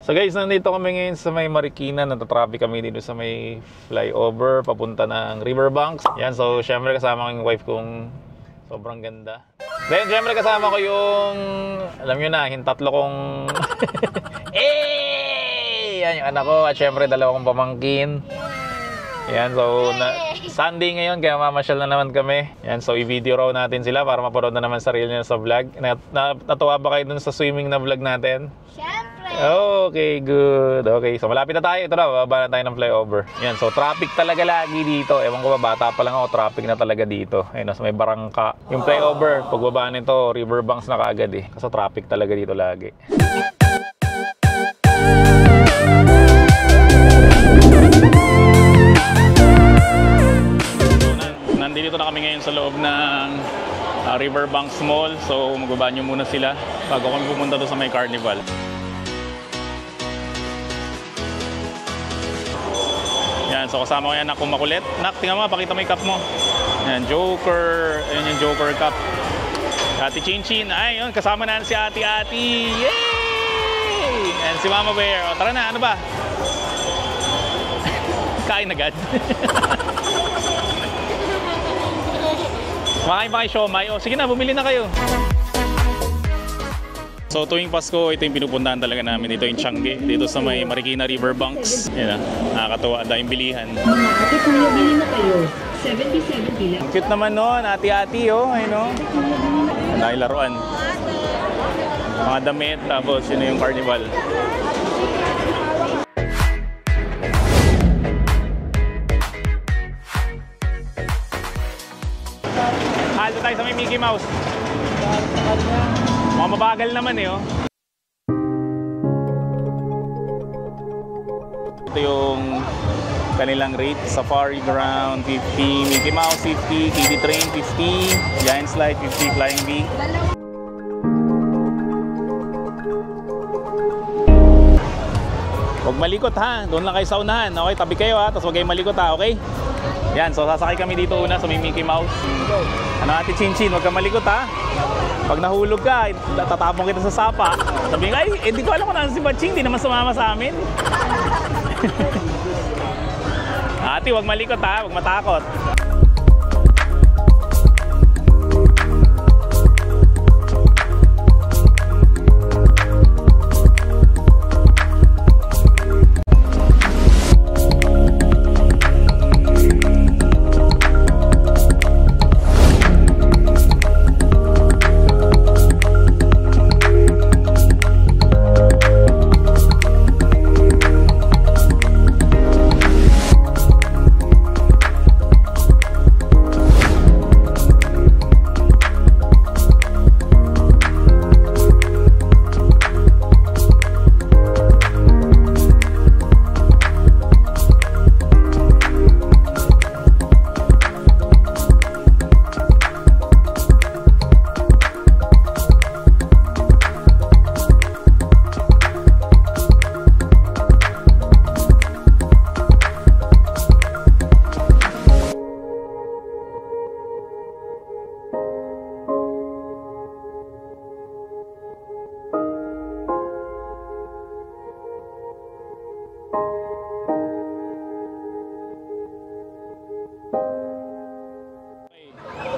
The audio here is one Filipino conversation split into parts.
So guys, nandito kami ngayon sa may Marikina. Natatraffic kami dito sa may flyover papunta ng Riverbanks. Yan, so syempre kasama ko yung wife kong sobrang ganda. Then syempre kasama ko yung, alam nyo na, yung tatlo kong yan yung anak ko at syempre dalawa kong pamangkin. Yan, so Sunday ngayon kaya mamasyal na naman kami. Yan, so i-video raw natin sila para mapanood na naman sarili nila sa vlog. Natuwa ba kayo dun sa swimming na vlog natin? Siyempre! Okay, good. Okay, so malapit na tayo. Ito na, bababa na tayo ng flyover. Yan, so traffic talaga lagi dito. Ewan ko ba, bata pa lang ako, traffic na talaga dito. Ayun, so may barangka. Yung flyover, pagbaba nito, Riverbanks na kaagad eh. Kasi traffic talaga dito lagi. Nandito na kami ngayon sa loob ng Riverbanks Mall. So magbaba nyo muna sila bago kami pumunta doon sa may carnival. Yan, so kasama ko yan anak kong makulit. Nak, tingnan mo, pakita mo yung cup mo. Yan, Joker. Ayan yung Joker cup. Ate Chinchin. Ay, yun, kasama na si Ate. Yay! And si Mama Bear. O, tara na, ano ba? Kain agad. Makain pa kayo siomay. O, sige na, bumili na kayo. So tuwing Pasko, ito yung pinupuntahan talaga namin. Ito yung Changi, dito sa may Marikina Riverbanks. Yan na, nakakatuwa, dahil bilihan. Ate, kuya, bili na kayo. 70 lang. Ang cute naman nun, ati-ati oh, ayun oh. Dahil laruan. Mga damit, tapos yun na yung carnival. Halto tayo sa may Mickey Mouse. Mga mabagal naman eh oh. Ito yung kanilang rate. Safari Ground 50, Mickey Mouse 50, Kiddie Train 50, Giant Slide 50, Flying V. Huwag malikot ha, doon lang kayo sa unahan. Okay, tabi kayo ha, tapos huwag kayong malikot ha, okay? Yan, so sasakay kami dito una sa may Mickey Mouse. Ano Ate Chinchin, huwag kang malikot ha. Pag nahulog ka, tatapong kita sa sapa. Sabi nga, ay, hindi ko alam kung nasa si Batching, hindi naman sumama sa amin. Ate, huwag malikot ha, huwag matakot.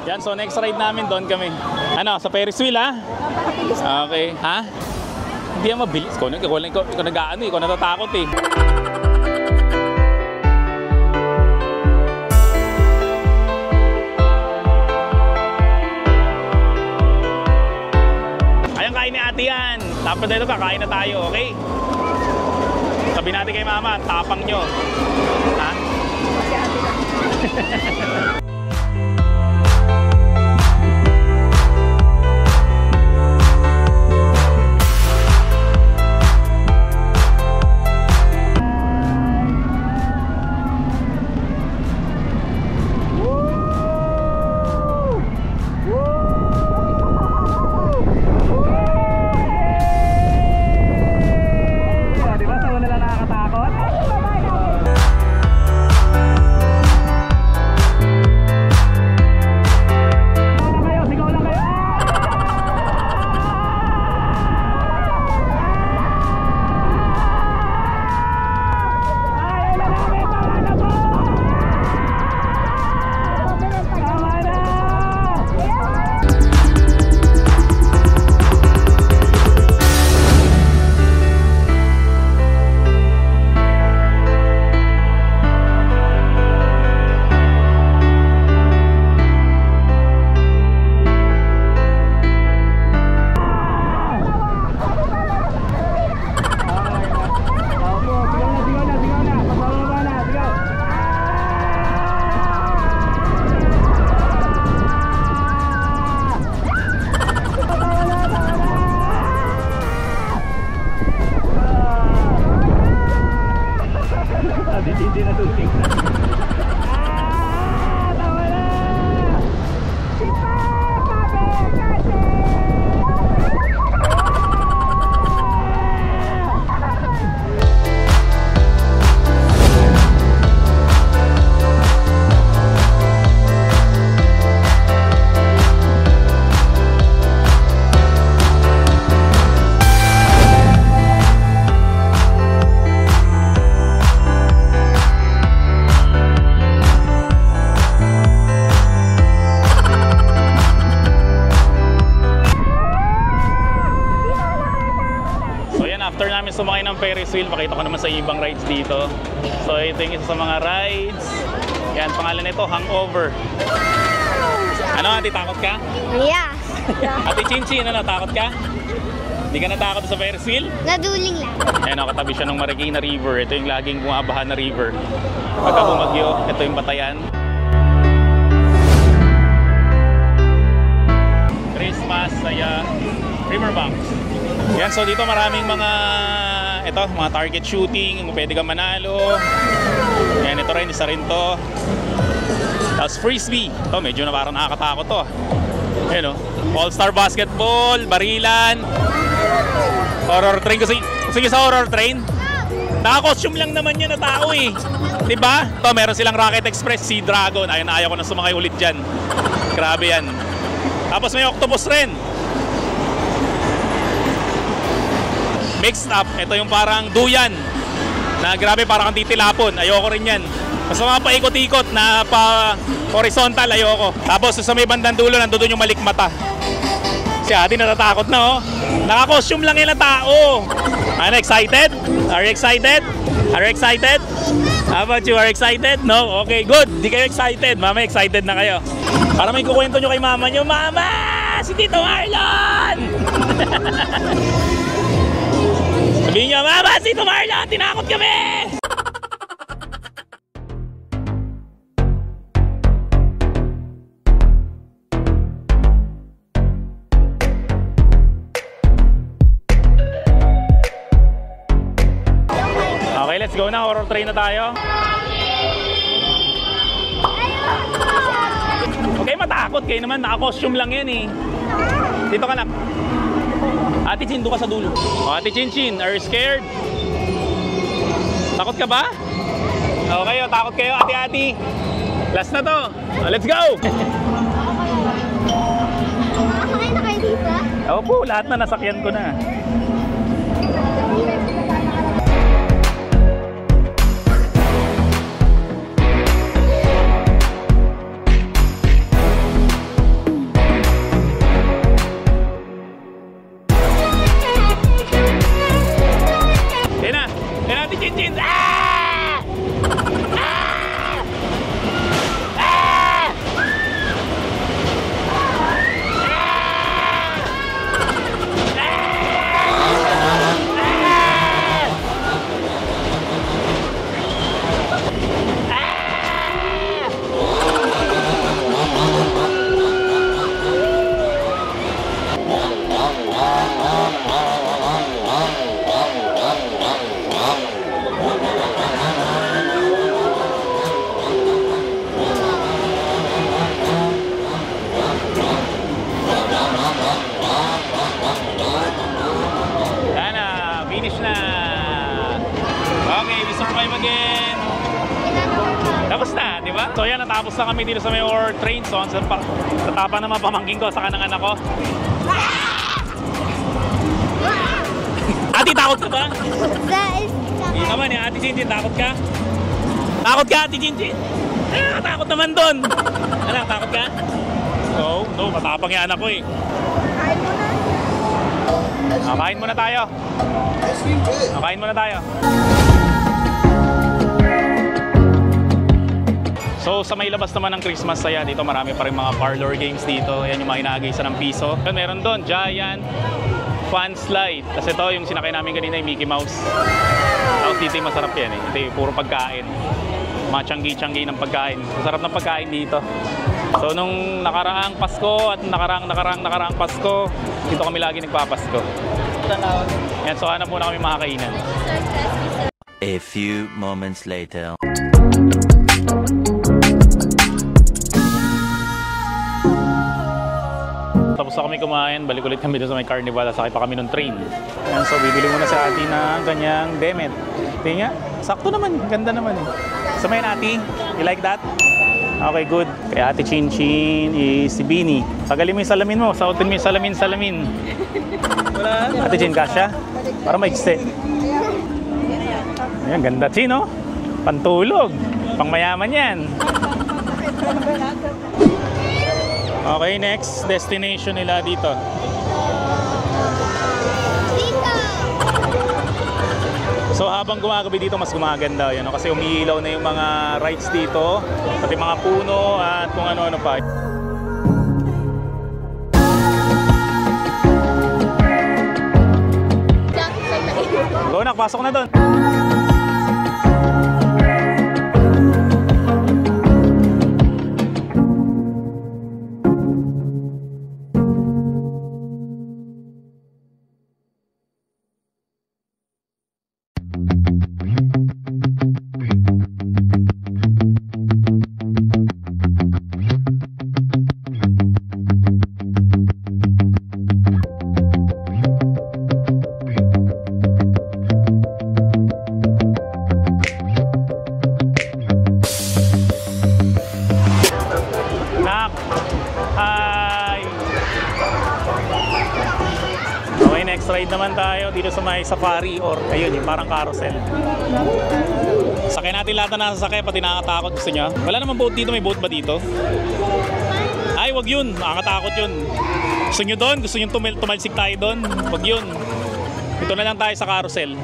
Yan, so next ride namin doon kami. Ano, sa Ferris wheel ha? Okay, ha? Hindi yan mabilis. Ikaw nag-aano eh, ikaw natatakot eh. Ayun, kain ni ate yan. Tapos dito kakain na tayo, okay? Sabi natin kay mama, tapang nyo. Ha? ng Ferris wheel. Pakita ko naman sa ibang rides dito. So ito yung isa sa mga rides. Yan, pangalan nito, Hangover. Ano, ate, takot ka? Yes. Ate Chinchin, ano, takot ka? Hindi ka natakot sa Ferris wheel? Naduling lang. Ayan, katabi siya ng Marikina River. Ito yung laging bumabaha na river. Pagka bumagyo, ito yung Batayan. Christmas, saya, Riverbanks. Yan, so dito maraming mga target shooting, pwede kang manalo. Yan, ito rin, isa rin to. Tapos frisbee. Ito, medyo na parang nakakatakot to. Ayan o. All-star basketball, barilan. Horror train. Sige sa horror train. Naka-costume lang naman yan na tao eh. Diba? Ito, meron silang Rocket Express, Sea Dragon. Ayun, ayaw ko na sumakay ulit dyan. Grabe yan. Tapos may octopus rin. Mixed up. Ito yung parang duyan. Na grabe, parang kang titilapon. Ayoko rin yan. Basta mga paikot-ikot na pa-horizontal, ayoko. Tapos sa may bandang dulo, nandun yung malikmata. Si ate natatakot na oh. Naka-costume lang yan na tao. Ano, excited? Are you excited? Are you excited? How about you? Are you excited? No? Okay, good. Di kayo excited. Mama, excited na kayo. Para may kukwento nyo kay mama nyo, Mama! Si Tito Marlon! Sabihin nyo, Mama! Si Tito Marlon! Tinakot kami! Okay, let's go na. Horror train na tayo. Okay, matakot kayo naman. Naka-costume lang yan eh. Dito ka na. Ate Chin, doon ka sa dulo. Oh, Ate Chin, are you scared? Takot ka ba? Okay, takot kayo, ate-ate. Last na to. Let's go! Nakakay na kayo dito? Opo, lahat na nasakyan ko na. Chin! Ah! Ah! Ah! Tapos na, di ba? So yan, natapos na kami dito sa may horror train. So sa tapa na mga pamangking ko, saka ng anak ko. Ate, takot ka ba? Hindi naman eh, Ate Jinjin, takot ka? Takot ka, Ate Jinjin? Takot naman doon. Anak, takot ka? No, matapang yung anak ko eh. Kain muna tayo. Kain muna tayo. So sa may labas naman ng Christmas saya dito, marami pa rin mga parlor games dito. Ayan yung mga inaagisa ng piso. Meron doon, Giant Fun Slide. Kasi ito yung sinakay namin kanina yung Mickey Mouse. Tapos dito yung masarap yan eh. Ito yung puro pagkain. Mga tiyanggi-tiyanggi ng pagkain. Masarap ng pagkain dito. So nung nakaraang Pasko at nakaraang Pasko, dito kami lagi nagpapasko. Yan, so hanap muna kami mga kainan. A few moments later. Tapos na kami kumain, balik ulit kami doon sa may carnival, sakay pa kami ng train. Ayan, so bibili muna sa ate ng kanyang demet. Tingnan nga, sakto naman, ganda naman eh. So may ate, you like that? Okay, good. Kaya ate Chinchin is si Bini. Tagalin mo yung salamin mo, sautin mo yung salamin. Ate Chin, kasya? Para maigste. Ayan, ganda Chin, no? Pantulog. Pangmayaman yan. Okay, next destination nila dito. Dito! So habang gumagabi dito, mas gumaganda yun, no? Kasi umiilaw na yung mga rides dito, pati mga puno at kung ano-ano pa. Go na, pasok na doon. Next ride naman tayo dito sa may safari or ayun yung parang carousel. Sakay natin lahat na nasa sakay, pati nakakatakot. Gusto nyo? Wala naman boat dito, may boat ba dito? Ay, wag yun, nakakatakot yun. Gusto nyo doon? Gusto nyo tumalsik tayo doon? Wag yun. Ito na lang tayo sa carousel.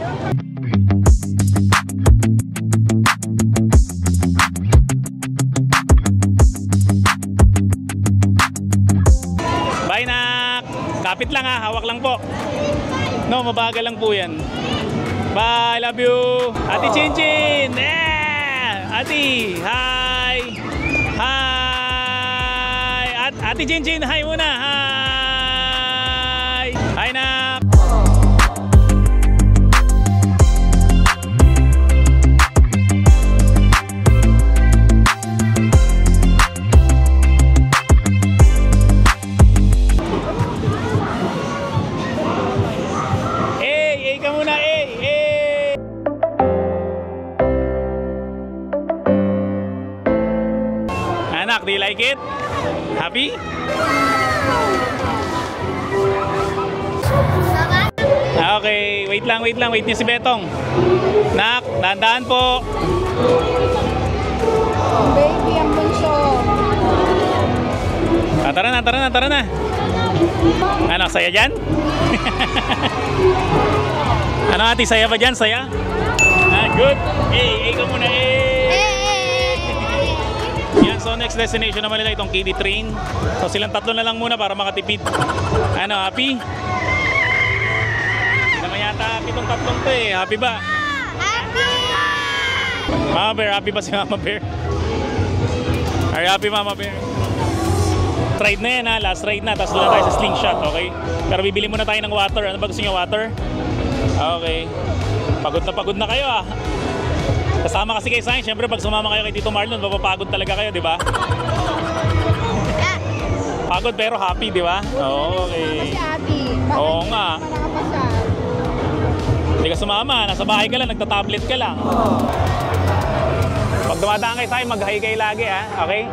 Bye na! Kapit lang ha, hawak lang po. No, mabagal lang po yan. Bye, love you. Ate Chinchin. Yeah! Ate, hi. Hi. Ate Chinchin, hi muna. Hi. Hi na. Anak, do you like it? Happy? Okay, wait lang, wait niyo si Betong. Nak, dahan-dahan po. Baby, ang bunso. Tara na. Ano, saya dyan? Ano ate, saya ba dyan? Saya? Good. Ka muna, Yan, so next destination naman nila itong kiddie train. So silang tatlo na lang muna para makatipid. Ano, happy? Hindi naman yata happy itong tatlong to eh. Happy ba? Happy! Mama Bear, happy ba si Mama Bear? Are you happy, Mama Bear? Ride na yan ha, last ride na. Tapos doon na tayo sa slingshot, okay? Pero bibili muna tayo ng water. Ano ba gusto nyo, water? Okay. Pagod na kayo ah. Kasama kasi kayo sa akin, syempre pag sumama kayo kay Tito Marlon, mapapagod talaga kayo, di ba? Pagod pero happy, di ba? Okay. Kasi happy. Oo nga. Nakapasal. Hindi ka sumama, nasa bahay ka lang, nagta-tablet ka lang. Pag dumadaan kayo sa akin, mag-hi kayo lagi ha, okay?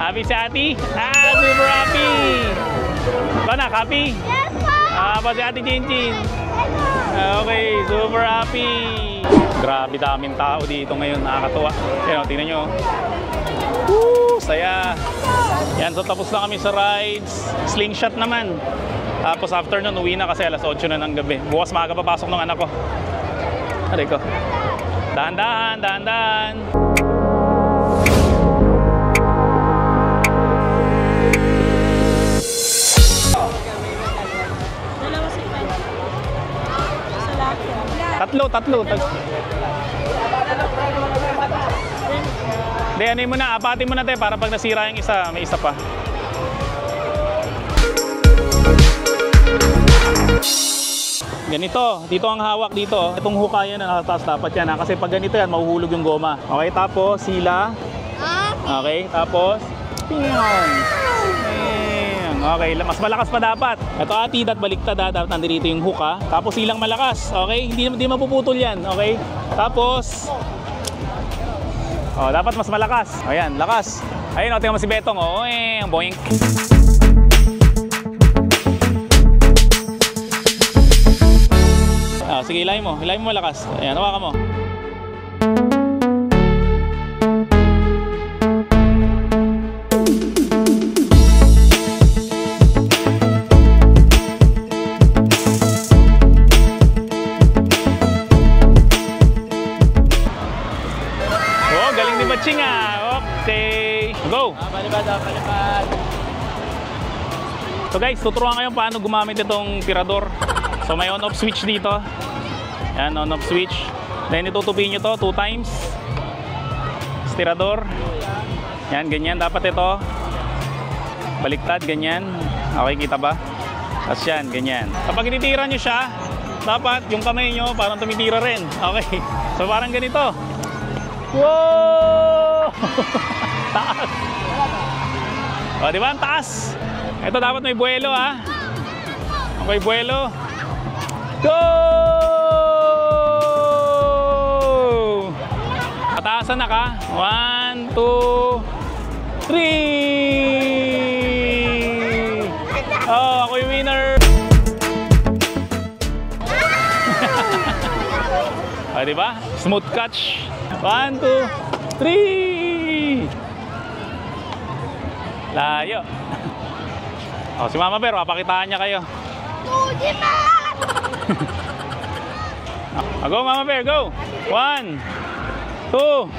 Happy si Ate? Super happy! Ikaw na, happy? Yes, po! Pa si Ate Chinchin. Okay, super happy! Grabe daming tao dito ngayon, nakakatuwa. Yan, tingnan nyo. Woo! Saya! Yan, so tapos na kami sa rides. Slingshot naman. Tapos after nun, uwi na kasi alas 8 na ng gabi. Bukas maaga papasok ng anak ko. Aray ko. Dahan-dahan, dahan-dahan. Tatlo. Hindi, ano mo na, apatin mo na tayo para pag nasira yung isa, may isa pa. Ganito, dito ang hawak dito. Itong huka yan na nasa taas dapat yan ha. Kasi pag ganito yan, mahuhulog yung goma. Okay, tapos sila. Okay, tapos pingang. Okay, mas malakas pa dapat. Ito ati, baliktad ha. Dapat nandito yung hook. Tapos silang malakas. Okay, hindi mapuputol yan. Okay, tapos dapat mas malakas. Ayan, lakas. Ayun, tingnan mo si Betong. Ang boing. Sige, hilahin mo malakas. Ayan, hawakan mo. Galing ni Batching Okay. Go! Palipad. So guys, tuturuan kayo paano gumamit itong tirador. So may on-off switch dito. Yan, on-off switch. Then itutupiin nyo to 2 times. Tirador. Yan, ganyan. Dapat ito. Baliktad, ganyan. Okay, kita ba? Tapos yan, ganyan. Kapag tinitira nyo siya, dapat yung kamay nyo parang tumitira rin. Okay. So parang ganito. Wow! Taas. O, di ba? Ang taas. Ito dapat may buwelo ha. Okay, buwelo. Go! Pataasan na ka. 1, 2, 3. Oh, ako yung winner. O, di ba? Smooth catch. 1, 2, 3. Layo. O, si Mama Bear, papakitaan niya kayo. Go, Mama Bear, go. 1, 2,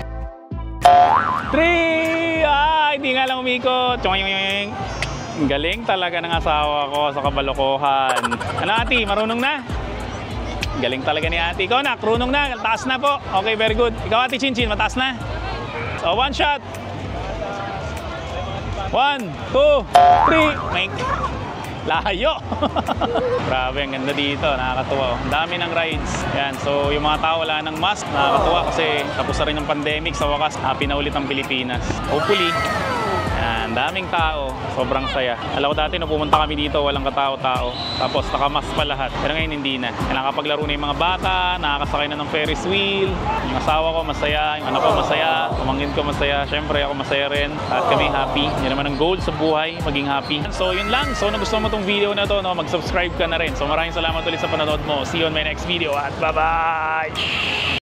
3. Hindi nga lang umikot. Galing talaga ng asawa ko sa kabalokohan. Ano, Ate? Marunong na? Galing talaga ni Ate. Ikaw na, krunong na. Taas na po. Okay, very good. Ikaw, Ate Chinchin, mataas na. So, 1 shot. 1, 2, 3. Make. Layo. Grabe, ang ganda dito. Nakakatuwa. Ang dami ng rides. Yan. So, yung mga tao wala ng mask. Nakakatuwa kasi tapos na rin yung pandemic. Sa wakas, pinaulit ang Pilipinas. Hopefully, yan. Daming tao. Sobrang saya. Alam ko dati, nung pumunta kami dito, walang katao-tao. Tapos, nakamask pa lahat. Pero ngayon, hindi na. Nakakapaglaro na yung mga bata. Nakakasakay na ng Ferris wheel. Yung asawa ko, masaya. Yung anak ko, masaya. Pamangkin ko, masaya. Siyempre, ako masaya rin. At kami happy. Yan naman ang goal sa buhay. Maging happy. So, yun lang. So, nagustuhan mo itong video na to, no? Mag-subscribe ka na rin. So, maraming salamat ulit sa panonood mo. See you on my next video. At bye-bye!